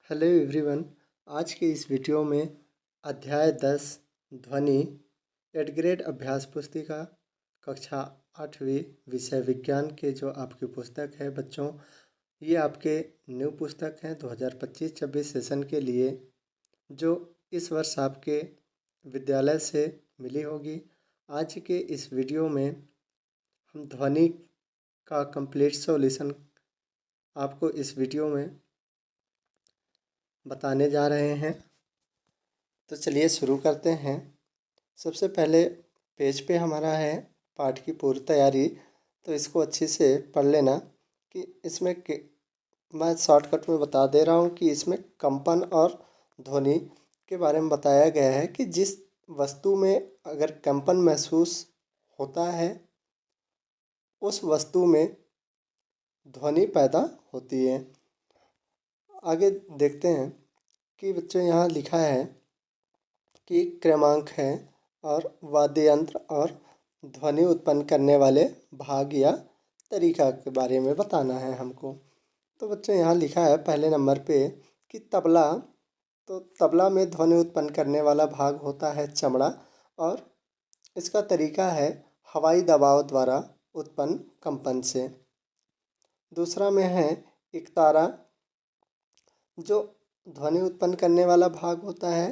Hello everyone. आज के इस वीडियो में अध्याय 10 ध्वनि 8th ग्रेड अभ्यास पुस्तिका कक्षा 8वीं विषय विज्ञान के जो आपकी पुस्तक है बच्चों, ये आपके न्यू पुस्तक हैं 2025-26 सेशन के लिए, जो इस वर्ष आपके विद्यालय से मिली होगी। आज के इस वीडियो में हम ध्वनि का कंप्लीट सॉल्यूशन आपको इस वीडियो में बताने जा रहे हैं। तो चलिए शुरू करते हैं। सबसे पहले पेज पे हमारा है पाठ की पूर्व तैयारी, तो इसको अच्छे से पढ़ लेना कि इसमें मैं शॉर्टकट में बता दे रहा हूँ कि इसमें कंपन और ध्वनि के बारे में बताया गया है कि जिस वस्तु में अगर कंपन महसूस होता है उस वस्तु में ध्वनि पैदा होती है। आगे देखते हैं कि बच्चों यहाँ लिखा है कि क्रमांक है और वाद्य यंत्र और ध्वनि उत्पन्न करने वाले भाग या तरीका के बारे में बताना है हमको। तो बच्चों यहाँ लिखा है पहले नंबर पे कि तबला, तो तबला में ध्वनि उत्पन्न करने वाला भाग होता है चमड़ा और इसका तरीका है हवाई दबाव द्वारा उत्पन्न कंपन से। दूसरा में है एकतारा, जो ध्वनि उत्पन्न करने वाला भाग होता है।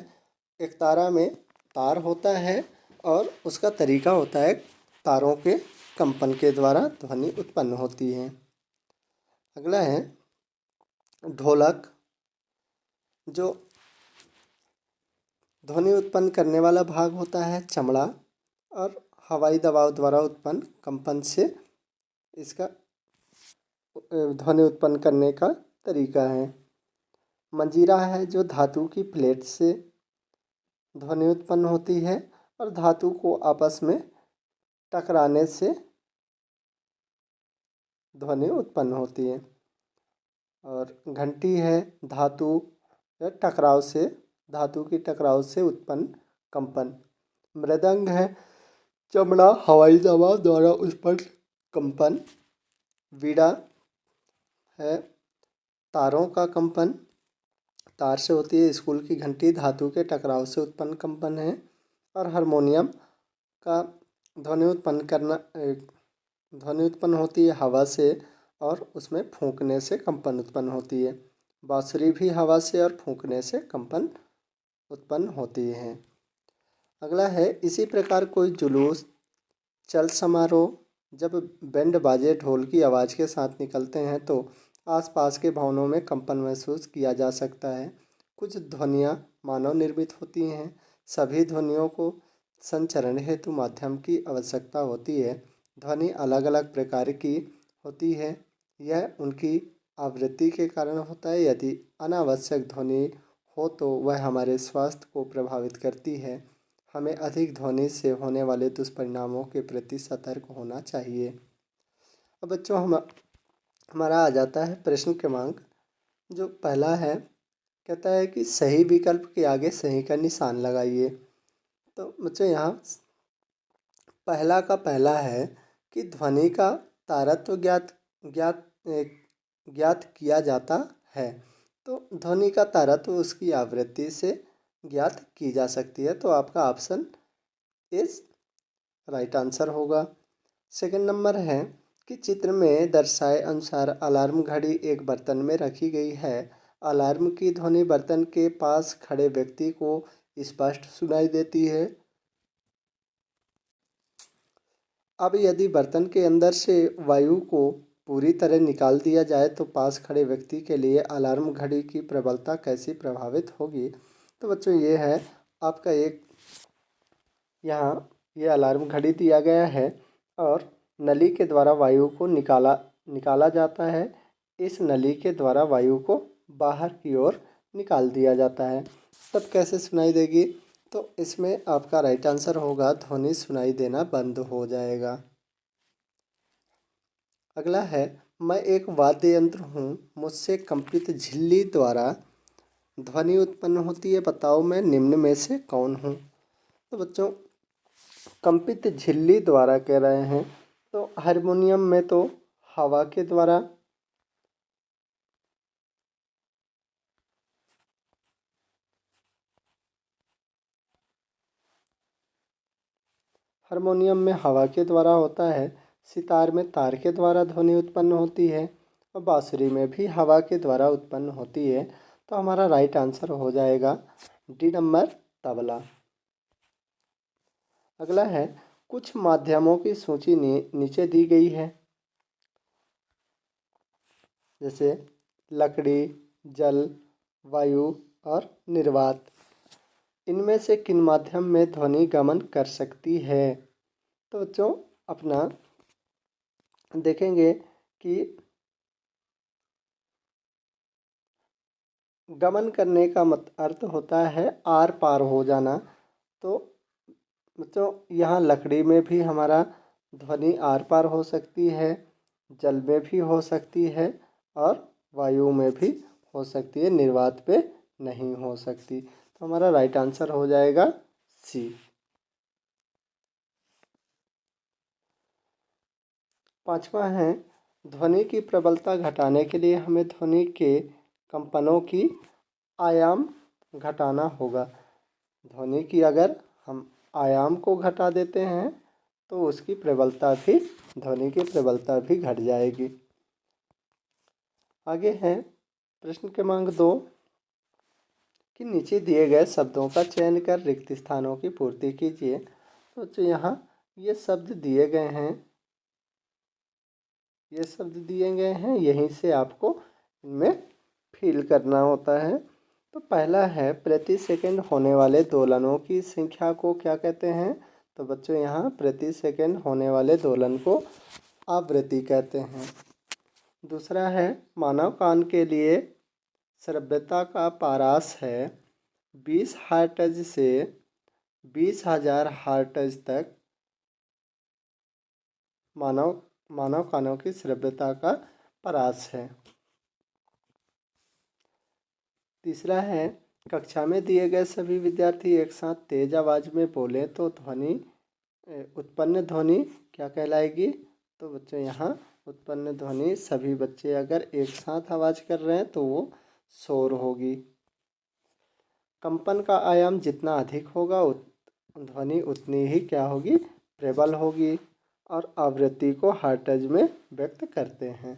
एकतारा में तार होता है और उसका तरीका होता है तारों के कंपन के द्वारा ध्वनि उत्पन्न होती है। अगला है ढोलक, जो ध्वनि उत्पन्न करने वाला भाग होता है चमड़ा और हवाई दबाव द्वारा उत्पन्न कंपन से इसका ध्वनि उत्पन्न करने का तरीका है। मंजीरा है, जो धातु की प्लेट से ध्वनि उत्पन्न होती है और धातु को आपस में टकराने से ध्वनि उत्पन्न होती है। और घंटी है, धातु या धातु की टकराव से उत्पन्न कंपन। मृदंग है, चमड़ा हवाई दबाव द्वारा उत्पन्न कंपन। वीणा है, तारों का कंपन, तार से होती है। स्कूल की घंटी धातु के टकराव से उत्पन्न कंपन है। और हारमोनियम का ध्वनि उत्पन्न होती है हवा से और उसमें फूंकने से कंपन उत्पन्न होती है। बांसुरी भी हवा से और फूंकने से कंपन उत्पन्न होती है। अगला है इसी प्रकार कोई जुलूस, चल समारोह, जब बैंड बाजे ढोल की आवाज़ के साथ निकलते हैं तो आसपास के भवनों में कंपन महसूस किया जा सकता है। कुछ ध्वनियाँ मानव निर्मित होती हैं। सभी ध्वनियों को संचरण हेतु माध्यम की आवश्यकता होती है। ध्वनि अलग अलग प्रकार की होती है, यह उनकी आवृत्ति के कारण होता है। यदि अनावश्यक ध्वनि हो तो वह हमारे स्वास्थ्य को प्रभावित करती है। हमें अधिक ध्वनि से होने वाले दुष्परिणामों के प्रति सतर्क होना चाहिए। अब बच्चों हमारा आ जाता है प्रश्न क्रमांक, जो पहला है कहता है कि सही विकल्प के आगे सही का निशान लगाइए। तो बच्चों यहाँ पहला का पहला है कि ध्वनि का तारत्व ज्ञात किया जाता है। तो ध्वनि का तारत्व उसकी आवृत्ति से ज्ञात की जा सकती है, तो आपका ऑप्शन इस राइट आंसर होगा। सेकंड नंबर है कि चित्र में दर्शाए अनुसार अलार्म घड़ी एक बर्तन में रखी गई है। अलार्म की ध्वनि बर्तन के पास खड़े व्यक्ति को स्पष्ट सुनाई देती है। अब यदि बर्तन के अंदर से वायु को पूरी तरह निकाल दिया जाए तो पास खड़े व्यक्ति के लिए अलार्म घड़ी की प्रबलता कैसी प्रभावित होगी। तो बच्चों ये है आपका एक, यहाँ ये अलार्म घड़ी दिया गया है और नली के द्वारा वायु को निकाला जाता है। इस नली के द्वारा वायु को बाहर की ओर निकाल दिया जाता है। तब कैसे सुनाई देगी? तो इसमें आपका राइट आंसर होगा ध्वनि सुनाई देना बंद हो जाएगा। अगला है मैं एक वाद्य यंत्र हूँ, मुझसे कंपित झिल्ली द्वारा ध्वनि उत्पन्न होती है, बताओ मैं निम्न में से कौन हूँ। तो बच्चों कंपित झिल्ली द्वारा कह रहे हैं, तो हारमोनियम में तो हवा के द्वारा हारमोनियम में हवा के द्वारा होता है, सितार में तार के द्वारा ध्वनि उत्पन्न होती है और बांसुरी में भी हवा के द्वारा उत्पन्न होती है। तो हमारा राइट आंसर हो जाएगा डी नंबर, तबला। अगला है, कुछ माध्यमों की सूची नीचे दी गई है, जैसे लकड़ी, जल, वायु और निर्वात। इनमें से किन माध्यम में ध्वनि गमन कर सकती है? तो बच्चों अपना देखेंगे कि गमन करने का अर्थ होता है आर पार हो जाना। तो बच्चों यहाँ लकड़ी में भी हमारा ध्वनि आर पार हो सकती है, जल में भी हो सकती है और वायु में भी हो सकती है, निर्वात पे नहीं हो सकती। तो हमारा राइट आंसर हो जाएगा सी। पांचवा है, ध्वनि की प्रबलता घटाने के लिए हमें ध्वनि के कंपनों की आयाम घटाना होगा। ध्वनि की अगर हम आयाम को घटा देते हैं तो उसकी प्रबलता भी, ध्वनि की प्रबलता भी घट जाएगी। आगे है प्रश्न क्रमांक 2 कि नीचे दिए गए शब्दों का चयन कर रिक्त स्थानों की पूर्ति कीजिए। तो जो यहाँ ये शब्द दिए गए हैं, ये शब्द दिए गए हैं, यहीं से आपको इनमें फिल करना होता है। तो पहला है, प्रति सेकंड होने वाले दोलनों की संख्या को क्या कहते हैं? तो बच्चों यहाँ प्रति सेकंड होने वाले दोलन को आवृत्ति कहते हैं। दूसरा है, मानव कान के लिए श्रव्यता का पारास है 20 हर्ट्ज से 20,000 हर्ट्ज तक। मानव कानों की श्रव्यता का परास है। तीसरा है, कक्षा में दिए गए सभी विद्यार्थी एक साथ तेज आवाज में बोले तो उत्पन्न ध्वनि क्या कहलाएगी? तो बच्चों यहाँ उत्पन्न ध्वनि, सभी बच्चे अगर एक साथ आवाज कर रहे हैं तो वो शोर होगी। कंपन का आयाम जितना अधिक होगा ध्वनि उतनी ही क्या होगी? प्रबल होगी। और आवृत्ति को हर्ट्ज में व्यक्त करते हैं।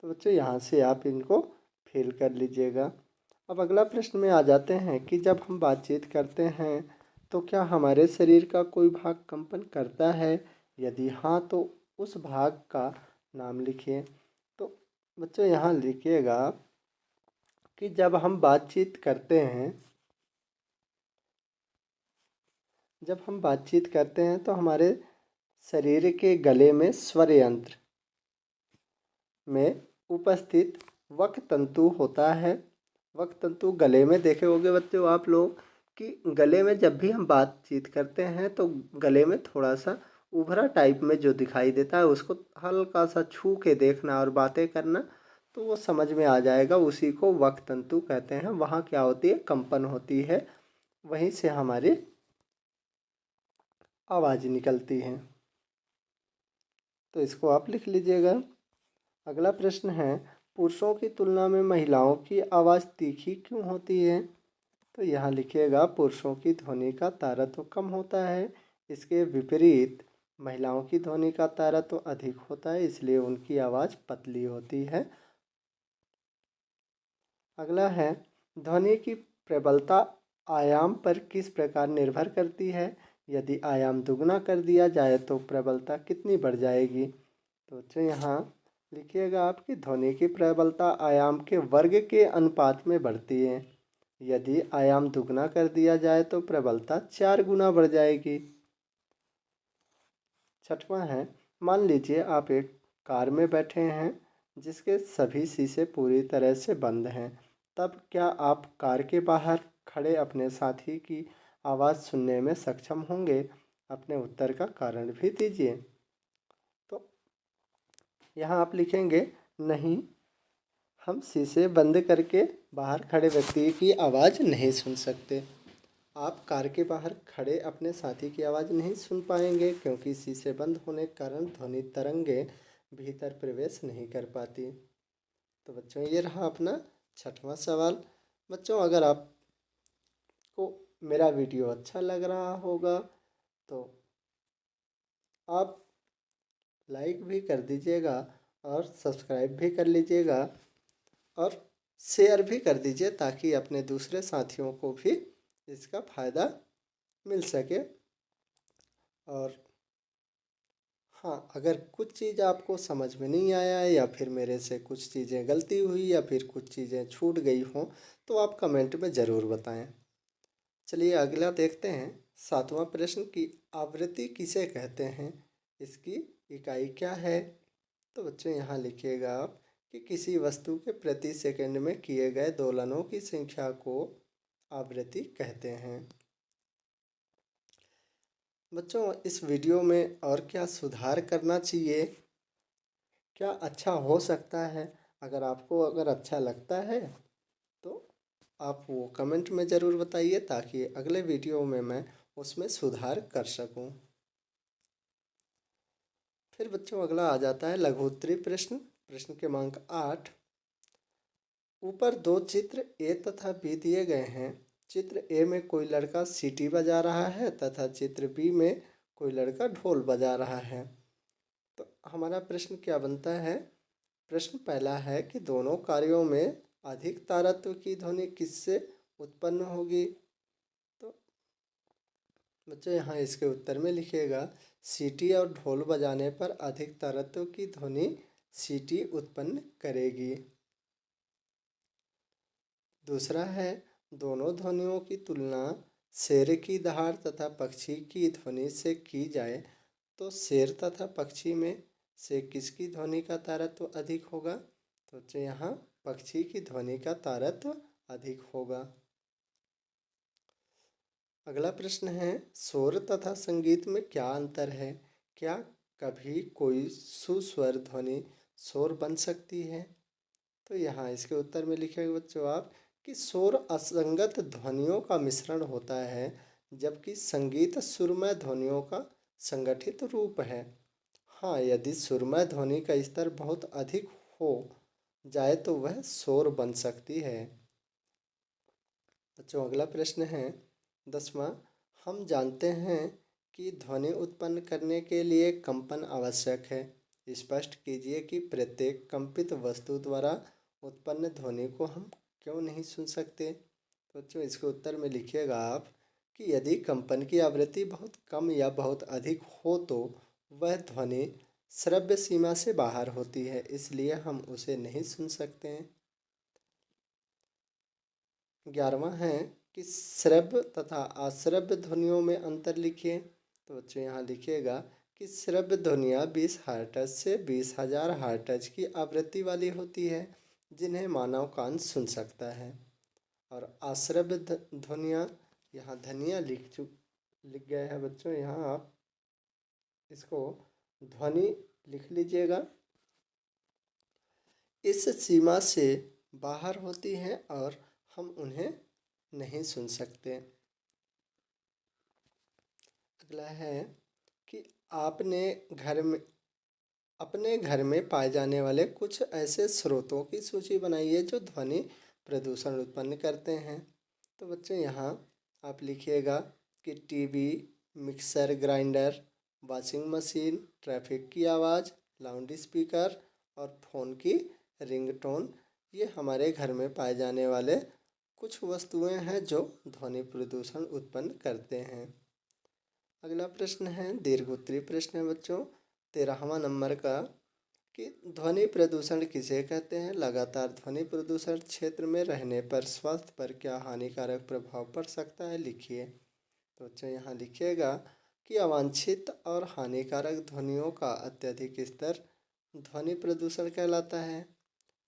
तो बच्चों यहाँ से आप इनको फिल कर लीजिएगा। अब अगला प्रश्न में आ जाते हैं कि जब हम बातचीत करते हैं तो क्या हमारे शरीर का कोई भाग कंपन करता है? यदि हाँ तो उस भाग का नाम लिखिए। तो बच्चों यहाँ लिखिएगा कि जब हम बातचीत करते हैं तो हमारे शरीर के गले में स्वर यंत्र में उपस्थित वक् तंतु होता है। वक् तंतु गले में देखे होंगे बच्चों आप लोग कि गले में जब भी हम बातचीत करते हैं तो गले में थोड़ा सा उभरा टाइप में जो दिखाई देता है उसको हल्का सा छू के देखना और बातें करना तो वो समझ में आ जाएगा। उसी को वक् तंतु कहते हैं। वहाँ क्या होती है? कंपन होती है, वहीं से हमारी आवाज़ निकलती है। तो इसको आप लिख लीजिएगा। अगला प्रश्न है, पुरुषों की तुलना में महिलाओं की आवाज़ तीखी क्यों होती है? तो यहाँ लिखिएगा, पुरुषों की ध्वनि का तारत्व कम होता है, इसके विपरीत महिलाओं की ध्वनि का तारत्व अधिक होता है, इसलिए उनकी आवाज़ पतली होती है। अगला है, ध्वनि की प्रबलता आयाम पर किस प्रकार निर्भर करती है? यदि आयाम दुगना कर दिया जाए तो प्रबलता कितनी बढ़ जाएगी? तो बच्चों यहाँ लिखिएगा आपकी ध्वनि की प्रबलता आयाम के वर्ग के अनुपात में बढ़ती है। यदि आयाम दुगना कर दिया जाए तो प्रबलता 4 गुना बढ़ जाएगी। छठवां है, मान लीजिए आप एक कार में बैठे हैं जिसके सभी शीशे पूरी तरह से बंद हैं, तब क्या आप कार के बाहर खड़े अपने साथी की आवाज़ सुनने में सक्षम होंगे? अपने उत्तर का कारण भी दीजिए। तो यहाँ आप लिखेंगे, नहीं, हम शीशे बंद करके बाहर खड़े व्यक्ति की आवाज़ नहीं सुन सकते। आप कार के बाहर खड़े अपने साथी की आवाज़ नहीं सुन पाएंगे क्योंकि शीशे बंद होने के कारण ध्वनि तरंगें भीतर प्रवेश नहीं कर पाती। तो बच्चों ये रहा अपना छठवां सवाल। बच्चों अगर आपको मेरा वीडियो अच्छा लग रहा होगा तो आप लाइक भी कर दीजिएगा और सब्सक्राइब भी कर लीजिएगा और शेयर भी कर दीजिए ताकि अपने दूसरे साथियों को भी इसका फ़ायदा मिल सके। और हाँ, अगर कुछ चीज़ आपको समझ में नहीं आया है या फिर मेरे से कुछ चीज़ें गलती हुई या फिर कुछ चीज़ें छूट गई हों तो आप कमेंट में ज़रूर बताएं। चलिए अगला देखते हैं। 7वां प्रश्न की आवृत्ति किसे कहते हैं, इसकी इकाई क्या है। तो बच्चों यहाँ लिखिएगा आप कि किसी वस्तु के प्रति सेकंड में किए गए दोलनों की संख्या को आवृत्ति कहते हैं। बच्चों इस वीडियो में और क्या सुधार करना चाहिए, क्या अच्छा हो सकता है, अगर अच्छा लगता है तो आप वो कमेंट में ज़रूर बताइए ताकि अगले वीडियो में मैं उसमें सुधार कर सकूं। फिर बच्चों अगला आ जाता है लघुत्तरी प्रश्न। प्रश्न क्रमांक 8। ऊपर दो चित्र ए तथा बी दिए गए हैं। चित्र ए में कोई लड़का सीटी बजा रहा है तथा चित्र बी में कोई लड़का ढोल बजा रहा है। तो हमारा प्रश्न क्या बनता है। प्रश्न पहला है कि दोनों कार्यों में अधिक तारत्व की ध्वनि किससे उत्पन्न होगी। तो बच्चों यहाँ इसके उत्तर में लिखिएगा सीटी और ढोल बजाने पर अधिक तारत्व की ध्वनि सीटी उत्पन्न करेगी। दूसरा है दोनों ध्वनियों की तुलना शेर की दहाड़ तथा पक्षी की ध्वनि से की जाए तो शेर तथा पक्षी में से किसकी ध्वनि का तारत्व अधिक होगा। तो यहाँ पक्षी की ध्वनि का तारत्व अधिक होगा। अगला प्रश्न है शोर तथा संगीत में क्या अंतर है। क्या कभी कोई सुस्वर ध्वनि शोर बन सकती है। तो यहाँ इसके उत्तर में लिखेंगे बच्चों आप कि शोर असंगत ध्वनियों का मिश्रण होता है जबकि संगीत सुरमय ध्वनियों का संगठित रूप है। हाँ, यदि सुरमय ध्वनि का स्तर बहुत अधिक हो जाए तो वह शोर बन सकती है। बच्चों अगला प्रश्न है 10वां। हम जानते हैं कि ध्वनि उत्पन्न करने के लिए कंपन आवश्यक है। स्पष्ट कीजिए कि प्रत्येक कंपित वस्तु द्वारा उत्पन्न ध्वनि को हम क्यों नहीं सुन सकते। तो बच्चों इसके उत्तर में लिखिएगा आप कि यदि कंपन की आवृत्ति बहुत कम या बहुत अधिक हो तो वह ध्वनि श्रव्य सीमा से बाहर होती है, इसलिए हम उसे नहीं सुन सकते हैं। 11वां है कि श्रव्य तथा अश्रव्य ध्वनियों में अंतर लिखिए। तो बच्चों यहाँ लिखिएगा कि श्रव्य ध्वनियाँ 20 हर्ट्ज से 20,000 हर्ट्ज की आवृत्ति वाली होती है जिन्हें मानव कान सुन सकता है। और अश्रव्य ध्वनियाँ यहाँ ध्वनियाँ लिख गए हैं बच्चों, यहाँ आप इसको ध्वनि लिख लीजिएगा। इस सीमा से बाहर होती हैं और हम उन्हें नहीं सुन सकते। अगला है कि आपने घर में अपने घर में पाए जाने वाले कुछ ऐसे स्रोतों की सूची बनाइए जो ध्वनि प्रदूषण उत्पन्न करते हैं। तो बच्चों यहाँ आप लिखिएगा कि TV, mixer grinder, washing machine, traffic की आवाज़, लाउड स्पीकर और फ़ोन की रिंगटोन, ये हमारे घर में पाए जाने वाले कुछ वस्तुएं हैं जो ध्वनि प्रदूषण उत्पन्न करते हैं। अगला प्रश्न है दीर्घोत्तरी प्रश्न है बच्चों 13वां नंबर का कि ध्वनि प्रदूषण किसे कहते हैं। लगातार ध्वनि प्रदूषण क्षेत्र में रहने पर स्वास्थ्य पर क्या हानिकारक प्रभाव पड़ सकता है, लिखिए। तो बच्चों यहाँ लिखिएगा कि अवांछित और हानिकारक ध्वनियों का अत्यधिक स्तर ध्वनि प्रदूषण कहलाता है।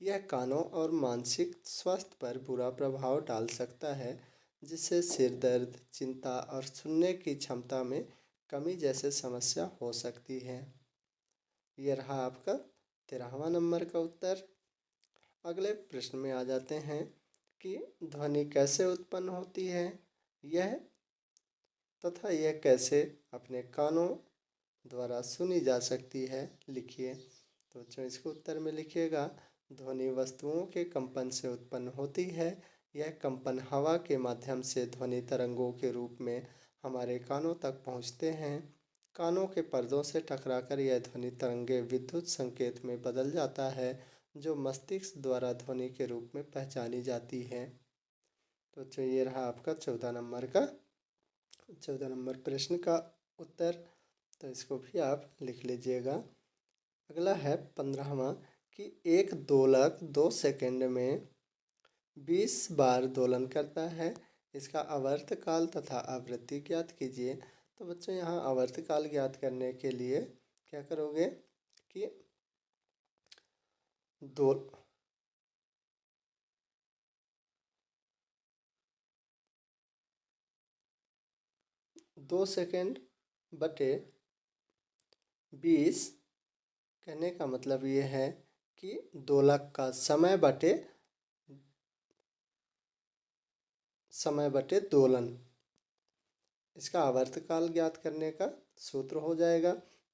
यह कानों और मानसिक स्वास्थ्य पर बुरा प्रभाव डाल सकता है जिससे सिर दर्द, चिंता और सुनने की क्षमता में कमी जैसे समस्या हो सकती है। ये रहा आपका 13वां नंबर का उत्तर। अगले प्रश्न में आ जाते हैं कि ध्वनि कैसे उत्पन्न होती है यह तथा यह कैसे अपने कानों द्वारा सुनी जा सकती है, लिखिए। तो बच्चों इसको उत्तर में लिखिएगा ध्वनि वस्तुओं के कंपन से उत्पन्न होती है। यह कंपन हवा के माध्यम से ध्वनि तरंगों के रूप में हमारे कानों तक पहुँचते हैं। कानों के पर्दों से टकराकर यह ध्वनि तरंगे विद्युत संकेत में बदल जाता है, जो मस्तिष्क द्वारा ध्वनि के रूप में पहचानी जाती है। तो बच्चों ये रहा आपका 14 नंबर प्रश्न का उत्तर। तो इसको भी आप लिख लीजिएगा। अगला है 15वां कि एक दोलक 2 सेकंड में 20 बार दोलन करता है, इसका आवर्तकाल तथा आवृत्ति ज्ञात कीजिए। तो बच्चों यहाँ आवर्तकाल ज्ञात करने के लिए क्या करोगे कि दो 2 सेकंड बटे 20 कहने का मतलब ये है कि दोलक का समय बटे दोलन, इसका आवर्तकाल ज्ञात करने का सूत्र हो जाएगा।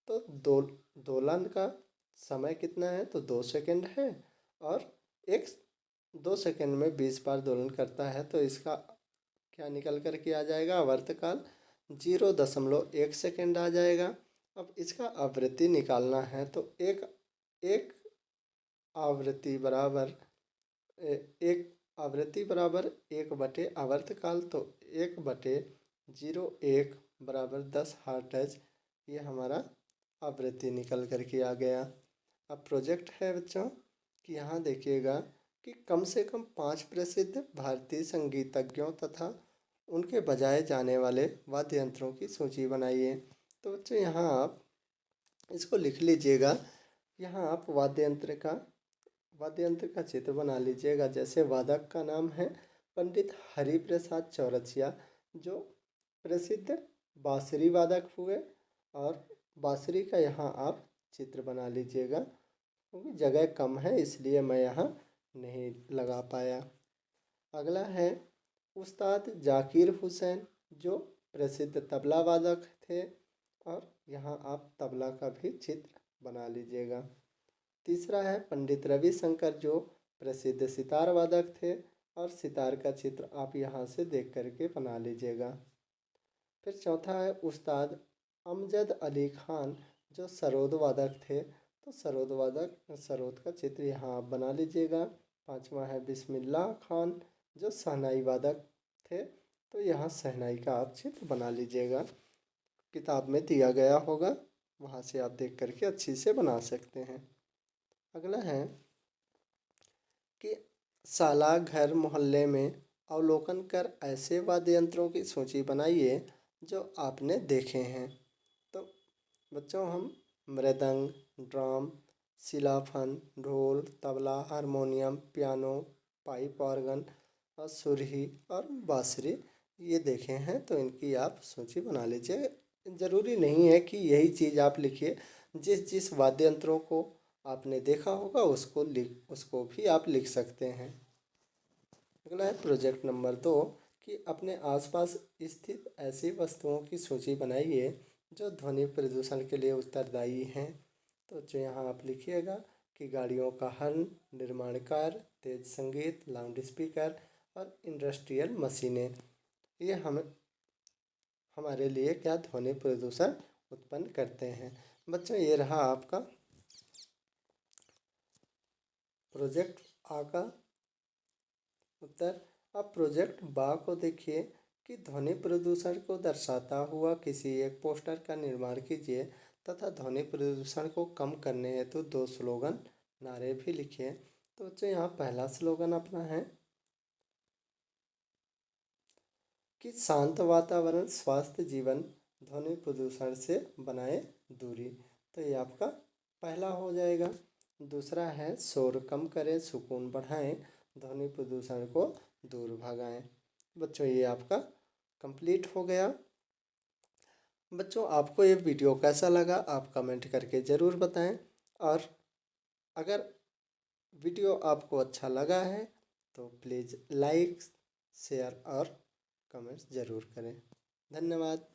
तो दोलन का समय कितना है, तो 2 सेकंड है, और 2 सेकंड में 20 बार दोलन करता है, तो इसका क्या निकल कर के आ जाएगा, आवर्तकाल 0.1 सेकंड आ जाएगा। अब इसका आवृत्ति निकालना है, तो एक आवृत्ति बराबर एक आवृत्ति बराबर 1 बटे आवर्तकाल, तो 1/01 बराबर 10 हर्ट्ज, ये हमारा आवृत्ति निकल कर के आ गया। अब प्रोजेक्ट है बच्चों कि यहाँ देखिएगा कि कम से कम 5 प्रसिद्ध भारतीय संगीतज्ञों तथा उनके बजाए जाने वाले वाद्य यंत्रों की सूची बनाइए। तो बच्चों यहाँ आप इसको लिख लीजिएगा। यहाँ आप वाद्य यंत्र का चित्र बना लीजिएगा। जैसे वादक का नाम है पंडित हरिप्रसाद चौरसिया, जो प्रसिद्ध बांसुरी वादक हुए, और बांसुरी का यहाँ आप चित्र बना लीजिएगा, क्योंकि जगह कम है इसलिए मैं यहाँ नहीं लगा पाया। अगला है उस्ताद जाकिर हुसैन, जो प्रसिद्ध तबला वादक थे, और यहाँ आप तबला का भी चित्र बना लीजिएगा। तीसरा है पंडित रविशंकर, जो प्रसिद्ध सितार वादक थे, और सितार का चित्र आप यहाँ से देख करके बना लीजिएगा। फिर चौथा है उस्ताद अमजद अली खान, जो सरोद वादक थे, तो सरोद का चित्र यहाँ आप बना लीजिएगा। पांचवा है बिस्मिल्लाह खान, जो शहनाई वादक थे, तो यहाँ शहनाई का आप चित्र बना लीजिएगा। किताब में दिया गया होगा, वहाँ से आप देख करके अच्छी से बना सकते हैं। अगला है कि साला घर मोहल्ले में अवलोकन कर ऐसे वाद्य यंत्रों की सूची बनाइए जो आपने देखे हैं। तो बच्चों हम मृदंग, ड्रम, सिलाफन, ढोल, tabla, harmonium, piano, pipe organ और सुरही और बांसुरी ये देखे हैं, तो इनकी आप सूची बना लीजिए। ज़रूरी नहीं है कि यही चीज़ आप लिखिए, जिस जिस वाद्य यंत्रों को आपने देखा होगा उसको भी आप लिख सकते हैं। अगला है प्रोजेक्ट नंबर 2 कि अपने आसपास स्थित ऐसी वस्तुओं की सूची बनाइए जो ध्वनि प्रदूषण के लिए उत्तरदायी हैं। तो जो यहाँ आप लिखिएगा कि गाड़ियों का हॉर्न, निर्माण कार्य, तेज संगीत, लाउड स्पीकर और इंडस्ट्रियल मशीनें, ये हमारे लिए क्या ध्वनि प्रदूषण उत्पन्न करते हैं। बच्चों ये रहा आपका प्रोजेक्ट आ का उत्तर। अब प्रोजेक्ट बा को देखिए कि ध्वनि प्रदूषण को दर्शाता हुआ किसी एक पोस्टर का निर्माण कीजिए तथा ध्वनि प्रदूषण को कम करने हेतु 2 स्लोगन नारे भी लिखिए। तो बच्चों यहाँ पहला स्लोगन अपना है कि शांत वातावरण, स्वस्थ जीवन, ध्वनि प्रदूषण से बनाए दूरी। तो ये आपका पहला हो जाएगा। दूसरा है शोर कम करें, सुकून बढ़ाएं, ध्वनि प्रदूषण को दूर भगाएं। बच्चों ये आपका कंप्लीट हो गया। बच्चों आपको ये वीडियो कैसा लगा आप कमेंट करके ज़रूर बताएं, और अगर वीडियो आपको अच्छा लगा है तो प्लीज़ लाइक, शेयर और कमेंट्स ज़रूर करें। धन्यवाद।